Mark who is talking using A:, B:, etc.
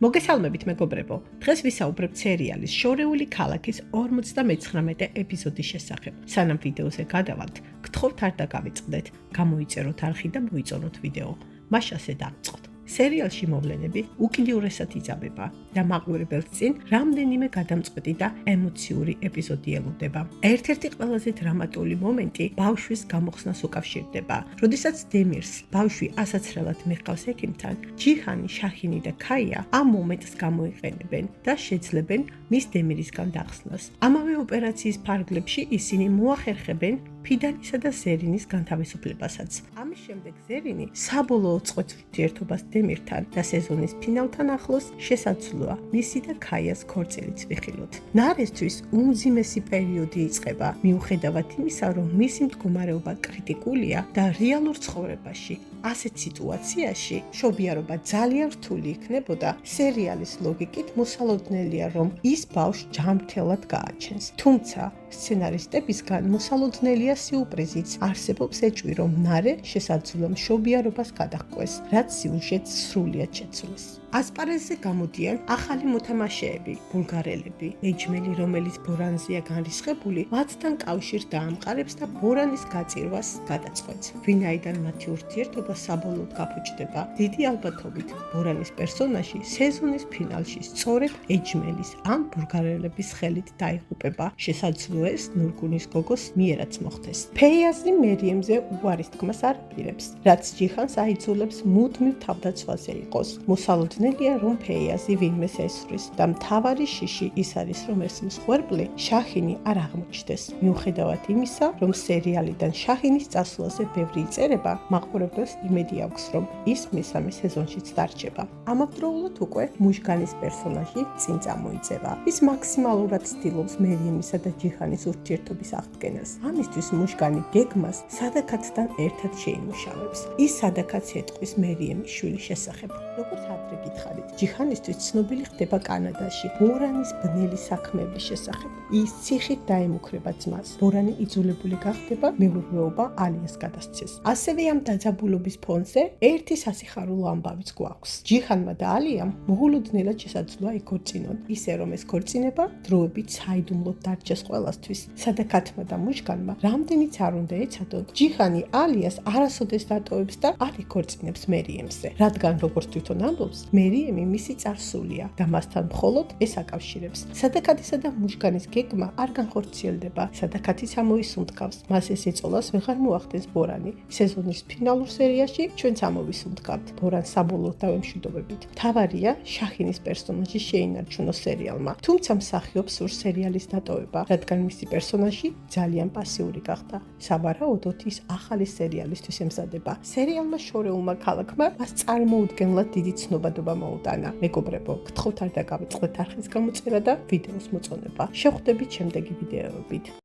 A: მოგესალმებით მეგობრებო, დღეს ვისაუბრებთ სერიალის შორეული ქალაქის 59 ეპიზოდის შესახებ. Სანამ ვიდეოზე გადავალთ, გთხოვთ არ დაგავიწყდეთ, გამოიწეროთ არხი და მოიწონოთ ვიდეო. მას ასე დავიწყოთ. სერიალში მოვლენები უკიდურესად იძაბება და მაყურებელს წინ რამდენიმე გადამწყვეტი და ემოციური ეპიზოდი ელოდება. ერთ-ერთი ყველაზე დრამატული მომენტი ბავშვის გამოხსნას უკავშირდება. როდესაც დემირს ბავშვი ასაცრელად მიჰყავს ექიმთან, ჯიჰანი, შაჰინი და ქაია ამ მომენტს გამოიყენებენ და შეძლებენ მის დემირისგან დახსნას. ამავე ოპერაციის ფარგლებში ისინი მოახერხებენ ფიდანისა და ზერინის განთავისუფლებასაც. ამის შემდეგ ზერინი საბოლოო წყვეტ ურთიერთობას დემირთან და სეზონის ფინალთან ახლოს შესაძლოა მისი და ქაიას ქორწილიც ვიხილოთ. ნარესთვის უმძიმესი პერიოდი იწყება, მიუხედავად იმისა, რომ მისი მდგომარეობა კრიტიკულია და რეალურ ცხოვრებაში ასეთ სიტუაციაში მშობიარობა ძალიან რთული იქნებოდა. სერიალის ლოგიკით მოსალოდნელია, რომ ის ბავშვს ჯანმრთელად გააჩენს. თუმცა სცენარისტებისგან მოსალოდნელია სიურპრიზიც. არსებობს ეჭვი, რომ ნარე შესაძლოა მშობიარობას გადაჰყვეს, რაც სიუჟეტს სრულიად შეცვლის. ასპარეზზე გამოდიან ახალი მოთამაშეები, ბულგარელები, ეჯმელი, რომელიც ბორანზეა განრისხებული, მათთან კავშირს დაამყარებს და ბორანის გაწირვას გადაწყვეტს. ვინაიდან მათი ურთიერთობა საბოლოოდ გაფუჭდება, დიდი ალბათობით ბორანის პერსონაჟი სეზონის ფინალში სწორედ ეჯმელის ან ბულგარელების ხელით დაიღუპება. შესაძლოა ეს ნურგუნის გოგოს მიერაც მოხდეს. ფეიაზი მერიემზე უარის თქმას არ აპირებს, რაც ჯიჰანს აიძულებს მუდმივ თავდაცვაზე იყოს. მოსალოდნელია, რომ ფეიაზი ვინმეს ესვრის და მთავარი შიში ის არის, რომ ეს მსხვერპლი შაჰინი არ აღმოჩნდეს. მიუხედავად იმისა, რომ სერიალიდან შაჰინის წასვლაზე ბევრი იწერება, მაყურებელს იმედი აქვს, რომ ის მესამე სეზონშიც დარჩება. ამავდროულად უკვე მუშგანის პერსონაჟი წინ წამოიძება. ის მაქსიმალურად ცდილობს მერიემისა და ჯიჰანის ურთიერთობის აღდგენას. ამისთვის მუშგანი გეგმას სადაკაცთან ერთად შეიმუშავებს. ის სადაკაც ეტყვის მერიემის შვილის შესახებ. როგორც ადრე გითხარით, ჯიჰანისთვის ცნობილი ხდება კანადაში ბორანის ბნელი საქმეების შესახებ. ის ციხით დაემუქრება ძმას. ბორანი იძულებული გახდება მეურვეობა ალიას გადასცეს. ასევე ამ დაძაბულობის ფონზე ერთი სასიხარულო ამბავიც გვაქვს. ჯიჰანმა და ალიამ მოულოდნელად შესაძლოა იქორწინონ, ისე რომ ეს ქორწინება დროებით საიდუმლოდ დარჩეს ყველასთვის. სადაკათმა და მუშგანმა რამდენიც არ უნდა ეცადონ, ჯიჰანი ალიას არასოდეს დატოვებს და არ იქორწინებს მერიემზე, რადგან როგორც თვითონ ამბობს, მერიემი მისი წარსულია და მასთან მხოლოდ ეს აკავშირებს. სადაკათისა და მუშგანის გეგმა არ განხორციელდება. სადაკათიც ამოისუნთქავს, მას ეს ეწოლას ვეღარ მოახდენს ბორანი. სეზონის ფინალურ სერიაში ჩვენც ამოვისუნთქავთ ბორანს საბოლოოდ დავემშვიდობებით. მთავარია შაჰინის პერსონაჟი შეინარჩუნოს სერიალმა, თუმცა მსახიობს სურს სერიალის დატოვება, რადგან მისი პერსონაჟი ძალიან პასიური გახდა. სავარაუდოდ ის ახალი სერიალისთვის ემზადება. სერიალმა შორეულმა ქალაქმა მას წარმოუდგენლად დიდი ცნობადობა მოუტანა. მეგობრებო, გთხოვთ არ დაგავიწყდეთ არხის გამოწერა და ვიდეოს მოწონება. შევხვდებით შემდეგი ვიდეოებით.